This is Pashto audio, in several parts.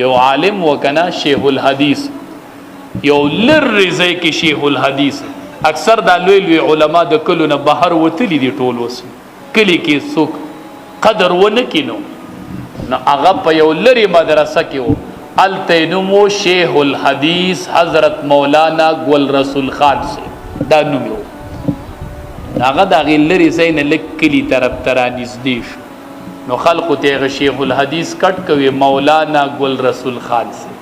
یو عالم وکنا شیخ الحدیث یو لرزه کې شیخ الحدیث اکثر د لوی لوی علما د کلو نه بهر وتلی دي ټول وس کلی کې څوک قدر ونه کینو نو هغه په یو لری مدرسه کې وو التینمو شیخ الحدیث حضرت مولانا گل رسول خان سے دا نوم یو هغه د غلری زین لکلی طرف ترا نږدې شو نو خلق ته شیخ الحدیث کټ کوي مولانا گل رسول خان سے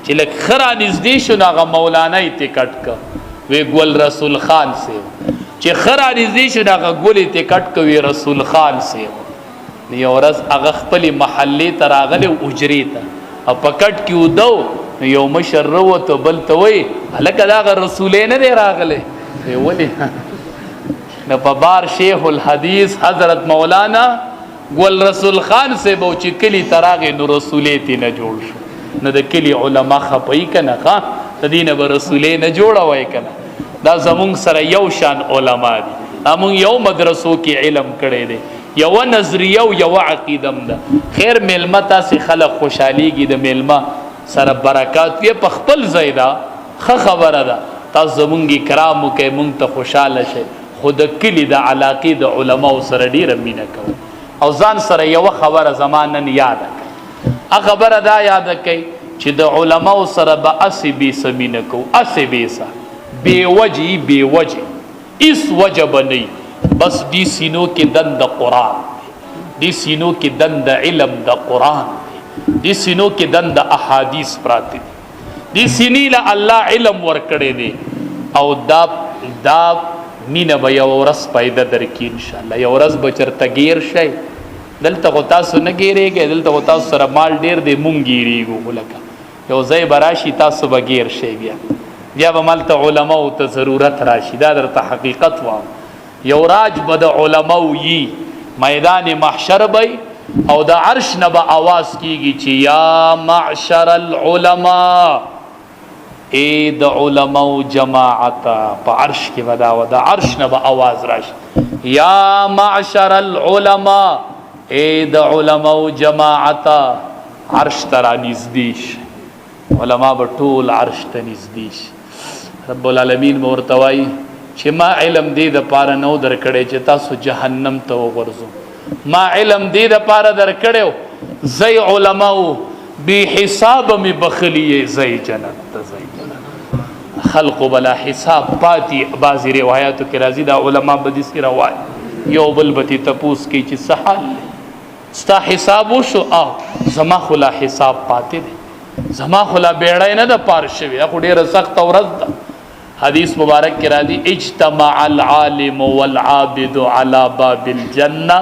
چې لک خرا نږدې شو هغه مولانا یې ته کټ ک وی گل رسول خان سے چې خرا نږدې شو هغه گل ته کټ کوي رسول خان سے یو ورځ هغه خپل محلې ته راغلی اجرې ته او پکټ کې ودو یو مشر وروته بل ته وی هلکه دا رسولې نه دی راغلی ولې نو په بار شیخ الحدیث حضرت مولانا گل رسول خان سے بو چې کلی تراغې نو رسولې تی نه جوړ شو نو د کلی علما خپای کنه ښا د دینه به رسولې نه جوړوي کنه دا زمونږ سره یو شان علما دي همون یو مدرسو کې علم کړي دي یو نظریه او یو عقیدم ده خیر ملما تاسو خلق خوشحاليږي د ملما سره برکات یې په خپل زیدا خبره ده تاسو زمونږ کرامو کې مونږ ته خوشاله شي خود کلی د علاقه د علما سره ډیره مینه کوي او ځان سره یو خبره زمانن یاد کړي ا خبره دا یاد کړي چې د علما سره به اسبي سمینه کو اسبي سا بے وجه اس وجب نه بس دی سینو کې دند قرآن دی سینو کې دند علم د قرآن دی سینو کې دند احادیث پراته دی سینی له الله علم ور کړی دی او دا مینه به یو ورځ پیدا درکې ان شاء الله یو ورځ بچرته گیر شي دلته غو تاسو نه گیریږئ دلته غو تاسو سره مال ډیر دی مونږ گیریږو ولکه یو ځای براشي تاسو به گیر شي بیا به مال ته علما او ته ضرورت راشي دا درته حقیقت وام یو راج بد علماء یی میدان محشر بی او د عرش نه به आवाज کیږي چې یا معشر العلماء ای د علماء جماعت په عرش کې ودا و د عرش نه به आवाज راشي یا معشر العلماء ای د علماء جماعت عرش ترا نږدې علماء به ټول عرش ته نږدې رب العالمین مورتوي چې ما علم دې د پاره نو درکړې چې تاسو جهنم ته وګرځو ما علم دې د پاره درکړو زي علماء به حساب می بخلیه زي جنت ته زي خلق بلا حساب پاتی بعضی روایتو کې راځي دا علما بدی سي روایت یو بل بتی تپوس کې چې سحال ستا حساب وشو زما خلا حساب پاتې دي زما خلا بیړای نه د پار شوی اخو ډیره سخت ورځ ده حدیث مبارک کې را دي اجتماع العالم والعابد على باب الجنه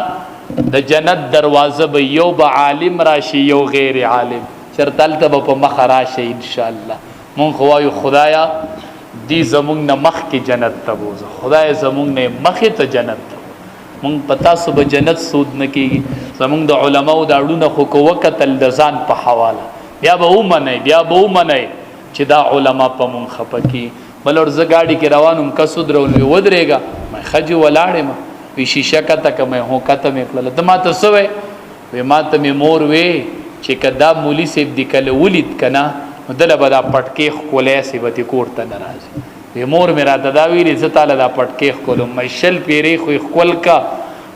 د جنت دروازه به یو به عالم راشي یو غیر عالم چرتل ته په مخ راشي ان شاء الله مون خوایو خدایا دی زمونږ نه مخ کې جنت ته بوزه خدای زمونږ نه مخ ته جنت ته مون پتا سو به جنت سود نه کیږي زمونږ د علماو د اړونه خو کو وکتل د ځان په حواله بیا به ومنه چې دا علما په مون خپکی بل ور ز گاڑی کې روانم کسو درول وی ودرېګا مې خجی ولاړې ما وی شیشه کته کمه هو کته مې خپل د ما ته سوې وی ما ته مې مور وی چې کدا مولوی سیب دی کله ولید کنا دله بدا پټکې خولې سی وتی کوړه ناراضي وی مور مې را تداوی ز تعالی دا پټکې خولم مې شل پیری خو خپل کا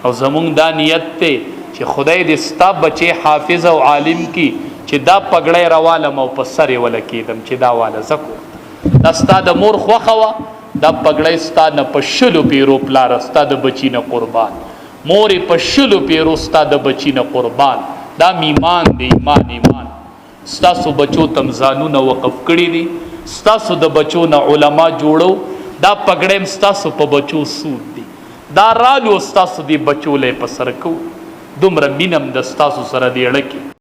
او زمونږ دا نیت ته چې خدای دې ستا بچي حافظ او عالم کی چې دا پګړې رواله مو په سره ولکیدم چې دا والا زکو دا ستا د مور خوخوا دا پګړې ستا نه پښلو پیرو پلار ستا د بچی نه قربان مورې پښلو پیرو ستا د بچی نه قربان دا ایمان دی ایمان ستا سو بچو تم زانو نه وقف کړی دي ستا سو د بچو نه علما جوړو دا پګړې ستا سو په بچو سود دي دا رالو ستا سو دی بچو له پسر کو دومره مینم د ستا سو سره دی اړکی